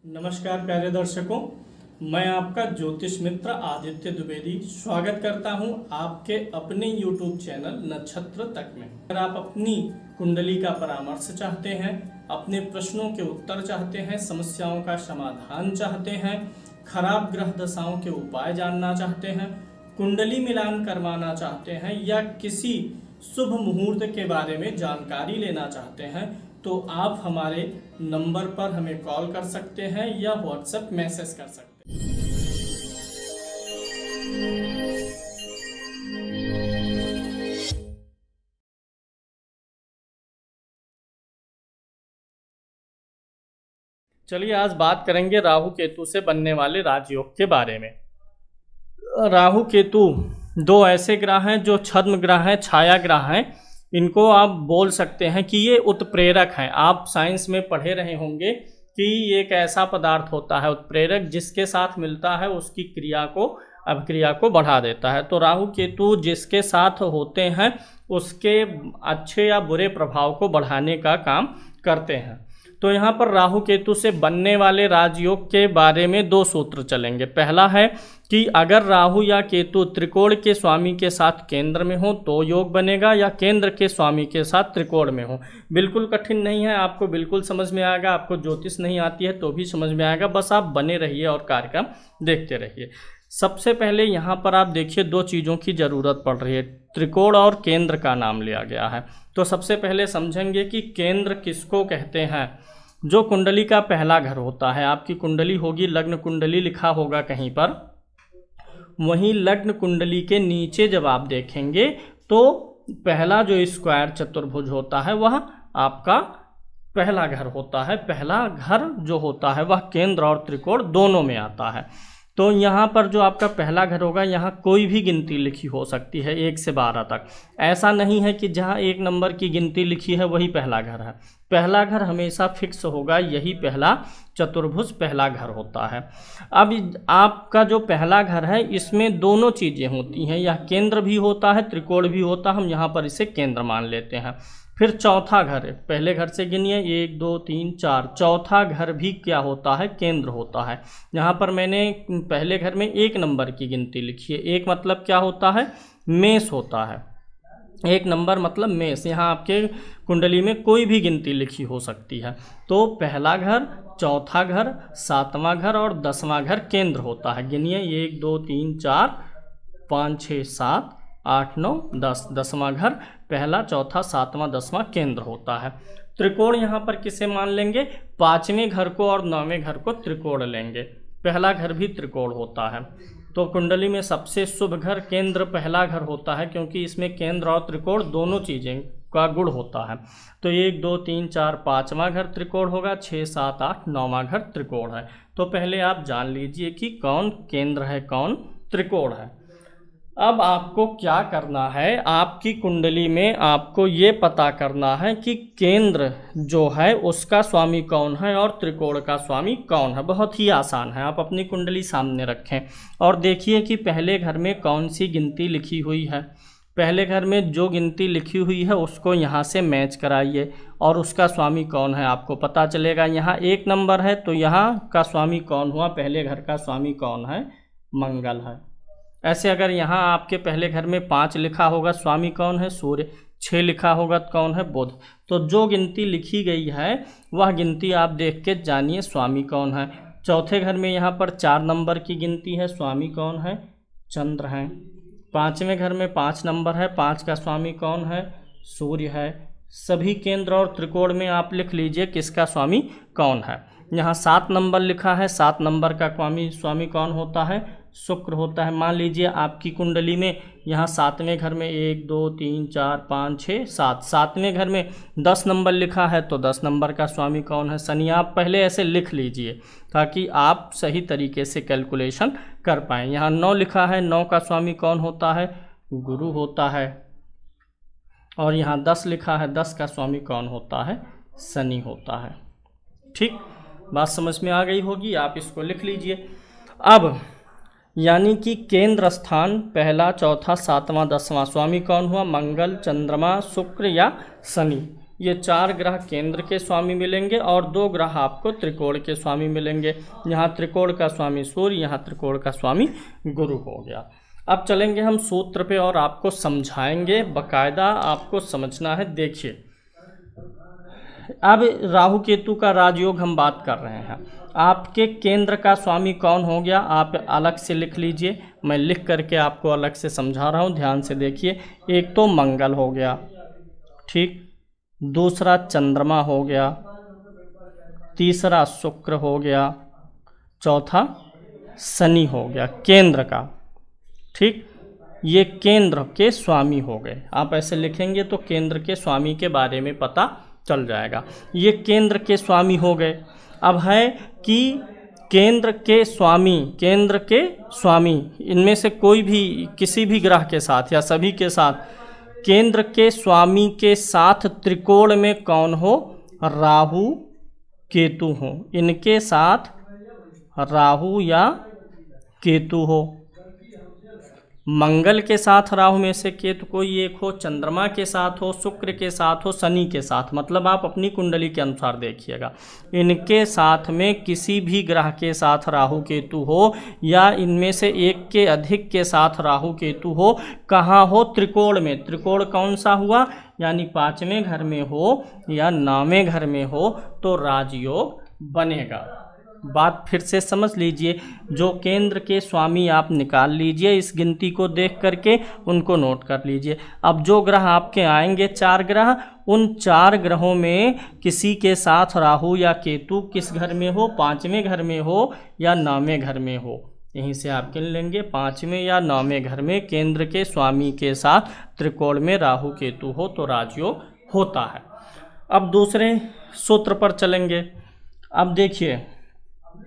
नमस्कार प्यारे दर्शकों, मैं आपका ज्योतिष मित्र आदित्य द्विवेदी स्वागत करता हूं आपके अपने YouTube चैनल नक्षत्र तक में। अगर आप अपनी कुंडली का परामर्श चाहते हैं, अपने प्रश्नों के उत्तर चाहते हैं, समस्याओं का समाधान चाहते हैं, खराब ग्रह दशाओं के उपाय जानना चाहते हैं, कुंडली मिलान करवाना चाहते हैं या किसी शुभ मुहूर्त के बारे में जानकारी लेना चाहते हैं तो आप हमारे नंबर पर हमें कॉल कर सकते हैं या व्हाट्सएप मैसेज कर सकते हैं। चलिए आज बात करेंगे राहु केतु से बनने वाले राजयोग के बारे में। राहु केतु दो ऐसे ग्रह हैं जो छद्म ग्रह हैं, छाया ग्रह हैं। इनको आप बोल सकते हैं कि ये उत्प्रेरक हैं। आप साइंस में पढ़े रहे होंगे कि एक ऐसा पदार्थ होता है उत्प्रेरक, जिसके साथ मिलता है उसकी क्रिया को, अभिक्रिया को बढ़ा देता है। तो राहु केतु जिसके साथ होते हैं उसके अच्छे या बुरे प्रभाव को बढ़ाने का काम करते हैं। तो यहाँ पर राहु केतु से बनने वाले राजयोग के बारे में दो सूत्र चलेंगे। पहला है कि अगर राहु या केतु त्रिकोण के स्वामी के साथ केंद्र में हो तो योग बनेगा, या केंद्र के स्वामी के साथ त्रिकोण में हो। बिल्कुल कठिन नहीं है, आपको बिल्कुल समझ में आएगा। आपको ज्योतिष नहीं आती है तो भी समझ में आएगा, बस आप बने रहिए और कार्यक्रम देखते रहिए। सबसे पहले यहाँ पर आप देखिए दो चीज़ों की ज़रूरत पड़ रही है। त्रिकोण और केंद्र का नाम लिया गया है। तो सबसे पहले समझेंगे कि केंद्र किसको कहते हैं। जो कुंडली का पहला घर होता है, आपकी कुंडली होगी, लग्न कुंडली लिखा होगा कहीं पर, वहीं लग्न कुंडली के नीचे जब आप देखेंगे तो पहला जो स्क्वायर चतुर्भुज होता है वह आपका पहला घर होता है। पहला घर जो होता है वह केंद्र और त्रिकोण दोनों में आता है। तो यहाँ पर जो आपका पहला घर होगा, यहाँ कोई भी गिनती लिखी हो सकती है 1 से 12 तक। ऐसा नहीं है कि जहाँ 1 नंबर की गिनती लिखी है वही पहला घर है। पहला घर हमेशा फिक्स होगा, यही पहला चतुर्भुज पहला घर होता है। अब आपका जो पहला घर है इसमें दोनों चीज़ें होती हैं, यह केंद्र भी होता है, त्रिकोण भी होता है। हम यहाँ पर इसे केंद्र मान लेते हैं। फिर चौथा घर है, पहले घर से गिनिए 1 2 3 4, चौथा घर भी क्या होता है, केंद्र होता है। यहाँ पर मैंने पहले घर में 1 नंबर की गिनती लिखी है। 1 मतलब क्या होता है, मेष होता है। 1 नंबर मतलब मेष। यहाँ आपके कुंडली में कोई भी गिनती लिखी हो सकती है। तो पहला घर, चौथा घर, 7वां घर और 10वां घर केंद्र होता है। गिनिए 1 2 3 4 5 6 7 8 9 10, 10वां घर पहला, चौथा, 7वां, 10वां केंद्र होता है। त्रिकोण यहाँ पर किसे मान लेंगे, 5वें घर को और 9वें घर को त्रिकोण लेंगे। पहला घर भी त्रिकोण होता है। तो कुंडली में सबसे शुभ घर केंद्र पहला घर होता है, क्योंकि इसमें केंद्र और त्रिकोण दोनों चीज़ें का गुण होता है। तो 1 2 3 4 5वां घर त्रिकोण होगा, 6 7 8 9वां घर त्रिकोण है। तो पहले आप जान लीजिए कि कौन केंद्र है, कौन त्रिकोण है। अब आपको क्या करना है, आपकी कुंडली में आपको ये पता करना है कि केंद्र जो है उसका स्वामी कौन है और त्रिकोण का स्वामी कौन है। बहुत ही आसान है। आप अपनी कुंडली सामने रखें और देखिए कि पहले घर में कौन सी गिनती लिखी हुई है। पहले घर में जो गिनती लिखी हुई है उसको यहाँ से मैच कराइए और उसका स्वामी कौन है आपको पता चलेगा। यहाँ 1 नंबर है तो यहाँ का स्वामी कौन हुआ, पहले घर का स्वामी कौन है, मंगल है। ऐसे अगर यहाँ आपके पहले घर में 5 लिखा होगा, स्वामी कौन है, सूर्य। 6 लिखा होगा तो कौन है, बुध। तो जो गिनती लिखी गई है वह गिनती आप देख के जानिए स्वामी कौन है। चौथे घर में यहाँ पर 4 नंबर की गिनती है, स्वामी कौन है, चंद्र हैं। 5वें घर में 5 नंबर है, 5 का स्वामी कौन है, सूर्य है। सभी केंद्र और त्रिकोण में आप लिख लीजिए किसका स्वामी कौन है। यहाँ 7 नंबर लिखा है, 7 नंबर का स्वामी कौन होता है, शुक्र होता है। मान लीजिए आपकी कुंडली में यहाँ 7वें घर में 1 2 3 4 5 6 7, 7वें घर में 10 नंबर लिखा है तो 10 नंबर का स्वामी कौन है, शनि। आप पहले ऐसे लिख लीजिए ताकि आप सही तरीके से कैलकुलेशन कर पाएँ। यहाँ 9 लिखा है, 9 का स्वामी कौन होता है, गुरु होता है। और यहाँ 10 लिखा है, 10 का स्वामी कौन होता है, शनि होता है। ठीक, बात समझ में आ गई होगी। आप इसको लिख लीजिए। अब यानी कि केंद्र स्थान पहला, चौथा, 7वां, 10वां, स्वामी कौन हुआ, मंगल, चंद्रमा, शुक्र या शनि। ये 4 ग्रह केंद्र के स्वामी मिलेंगे और 2 ग्रह आपको त्रिकोण के स्वामी मिलेंगे। यहाँ त्रिकोण का स्वामी सूर्य, यहाँ त्रिकोण का स्वामी गुरु हो गया। अब चलेंगे हम सूत्र पे और आपको समझाएंगे, बाकायदा आपको समझना है। देखिए, अब राहु केतु का राजयोग हम बात कर रहे हैं। आपके केंद्र का स्वामी कौन हो गया, आप अलग से लिख लीजिए, मैं लिख करके आपको अलग से समझा रहा हूँ, ध्यान से देखिए। एक तो मंगल हो गया, ठीक, दूसरा चंद्रमा हो गया, तीसरा शुक्र हो गया, चौथा शनि हो गया केंद्र का, ठीक। ये केंद्र के स्वामी हो गए। आप ऐसे लिखेंगे तो केंद्र के स्वामी के बारे में पता चल जाएगा। ये केंद्र के स्वामी हो गए। अब है कि केंद्र के स्वामी इनमें से कोई भी किसी भी ग्रह के साथ या सभी के साथ, केंद्र के स्वामी के साथ त्रिकोण में कौन हो, राहु केतु हो। इनके साथ राहु या केतु हो। मंगल के साथ राहु में से केतु कोई एक हो, चंद्रमा के साथ हो, शुक्र के साथ हो, शनि के साथ, मतलब आप अपनी कुंडली के अनुसार देखिएगा। इनके साथ में किसी भी ग्रह के साथ राहु केतु हो या इनमें से एक के अधिक के साथ राहु केतु हो, कहाँ हो, त्रिकोण में। त्रिकोण कौन सा हुआ, यानी 5वें घर में हो या 9वें घर में हो तो राजयोग बनेगा। बात फिर से समझ लीजिए। जो केंद्र के स्वामी आप निकाल लीजिए, इस गिनती को देख करके उनको नोट कर लीजिए। अब जो ग्रह आपके आएंगे 4 ग्रह, उन 4 ग्रहों में किसी के साथ राहु या केतु किस घर में हो, 5वें घर में हो या 9वें घर में हो। यहीं से आप गिन लेंगे, 5वें या 9वें घर में केंद्र के स्वामी के साथ त्रिकोण में राहु केतु हो तो राजयोग होता है। अब दूसरे सूत्र पर चलेंगे। अब देखिए,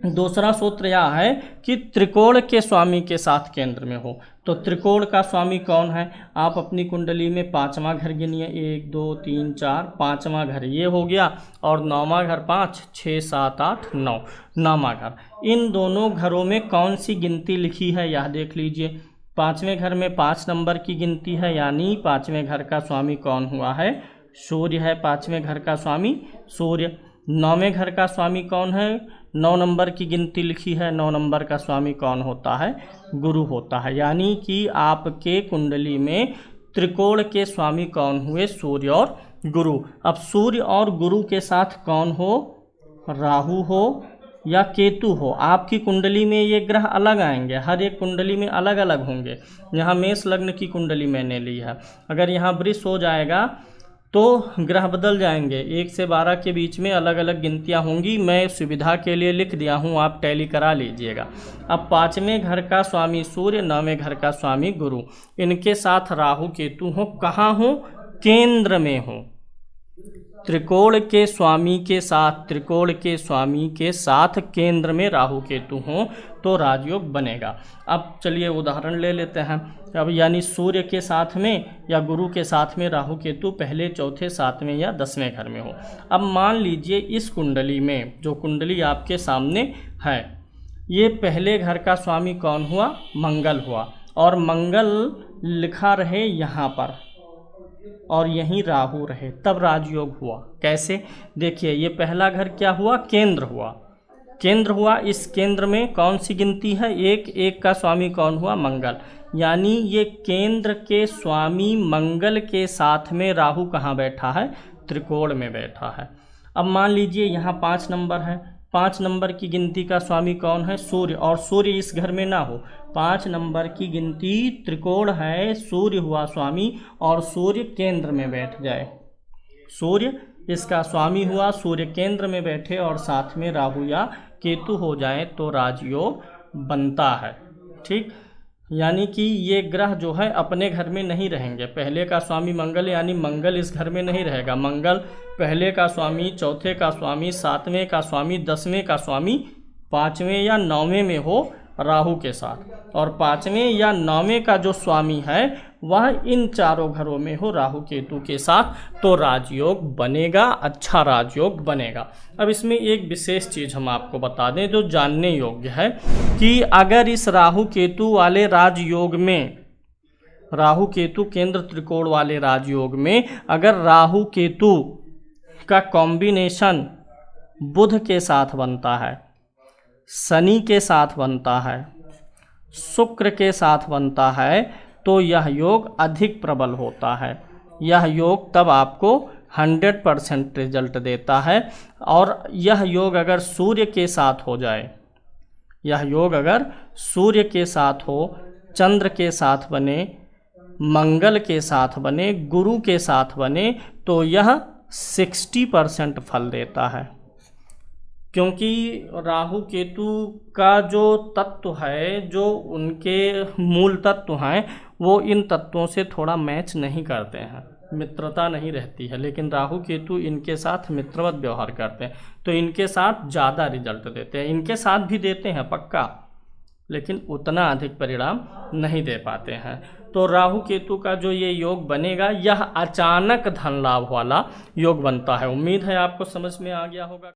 दूसरा सूत्र यह है कि त्रिकोण के स्वामी के साथ केंद्र में हो। तो त्रिकोण का स्वामी कौन है, आप अपनी कुंडली में 5वां घर गिनिए, 1 2 3 4, 5वां घर ये हो गया और 9वां घर 5 6 7 8 9, 9वां घर। इन दोनों घरों में कौन सी गिनती लिखी है यह देख लीजिए। 5वें घर में 5 नंबर की गिनती है, यानी 5वें घर का स्वामी कौन हुआ है, सूर्य है। 5वें घर का स्वामी सूर्य। 9वें घर का स्वामी कौन है, 9 नंबर की गिनती लिखी है, 9 नंबर का स्वामी कौन होता है, गुरु होता है। यानी कि आपके कुंडली में त्रिकोण के स्वामी कौन हुए, सूर्य और गुरु। अब सूर्य और गुरु के साथ कौन हो, राहु हो या केतु हो। आपकी कुंडली में ये ग्रह अलग आएंगे, हर एक कुंडली में अलग अलग होंगे। यहाँ मेष लग्न की कुंडली मैंने ली है, अगर यहाँ वृष हो जाएगा तो ग्रह बदल जाएंगे। 1 से 12 के बीच में अलग अलग गिनतियाँ होंगी। मैं सुविधा के लिए लिख दिया हूँ, आप टैली करा लीजिएगा। अब 5वें घर का स्वामी सूर्य, 9वें घर का स्वामी गुरु, इनके साथ राहु केतु हो। कहाँ हो, केंद्र में हो। त्रिकोण के स्वामी के साथ, त्रिकोण के स्वामी के साथ केंद्र में राहु केतु हो तो राजयोग बनेगा। अब चलिए उदाहरण ले लेते हैं। अब यानी सूर्य के साथ में या गुरु के साथ में राहु केतु पहले, चौथे, 7वें या 10वें घर में हो। अब मान लीजिए इस कुंडली में, जो कुंडली आपके सामने है, ये पहले घर का स्वामी कौन हुआ, मंगल हुआ, और मंगल लिखा रहे यहाँ पर और यहीं राहु रहे, तब राजयोग हुआ। कैसे, देखिए ये पहला घर क्या हुआ, केंद्र हुआ। केंद्र हुआ, इस केंद्र में कौन सी गिनती है, 1, 1 का स्वामी कौन हुआ, मंगल। यानी ये केंद्र के स्वामी मंगल के साथ में राहु कहाँ बैठा है, त्रिकोण में बैठा है। अब मान लीजिए यहाँ 5 नंबर है, 5 नंबर की गिनती का स्वामी कौन है, सूर्य, और सूर्य इस घर में ना हो। 5 नंबर की गिनती त्रिकोण है, सूर्य हुआ स्वामी और सूर्य केंद्र में बैठ जाए। सूर्य इसका स्वामी हुआ, सूर्य केंद्र में बैठे और साथ में राहु या केतु हो जाए तो राजयोग बनता है। ठीक, यानी कि ये ग्रह जो है अपने घर में नहीं रहेंगे। पहले का स्वामी मंगल, यानी मंगल इस घर में नहीं रहेगा। मंगल पहले का स्वामी, चौथे का स्वामी, 7वें का स्वामी, 10वें का स्वामी 5वें या 9वें में हो राहु के साथ, और 5वें या 9वें का जो स्वामी है वह इन चारों घरों में हो राहु केतु के साथ, तो राजयोग बनेगा, अच्छा राजयोग बनेगा। अब इसमें एक विशेष चीज़ हम आपको बता दें जो जानने योग्य है कि अगर इस राहु केतु वाले राजयोग में, राहु केतु केंद्र त्रिकोण वाले राजयोग में अगर राहु केतु का कॉम्बिनेशन बुध के साथ बनता है, शनि के साथ बनता है, शुक्र के साथ बनता है, तो यह योग अधिक प्रबल होता है। यह योग तब आपको 100% रिजल्ट देता है। और यह योग अगर सूर्य के साथ हो जाए, यह योग अगर सूर्य के साथ हो, चंद्र के साथ बने, मंगल के साथ बने, गुरु के साथ बने, तो यह 60% फल देता है। क्योंकि राहु केतु का जो तत्व है, जो उनके मूल तत्व हैं, वो इन तत्वों से थोड़ा मैच नहीं करते हैं, मित्रता नहीं रहती है। लेकिन राहु केतु इनके साथ मित्रवत व्यवहार करते हैं, तो इनके साथ ज़्यादा रिजल्ट देते हैं। इनके साथ भी देते हैं पक्का, लेकिन उतना अधिक परिणाम नहीं दे पाते हैं। तो राहु केतु का जो ये योग बनेगा, यह अचानक धन लाभ वाला योग बनता है। उम्मीद है आपको समझ में आ गया होगा।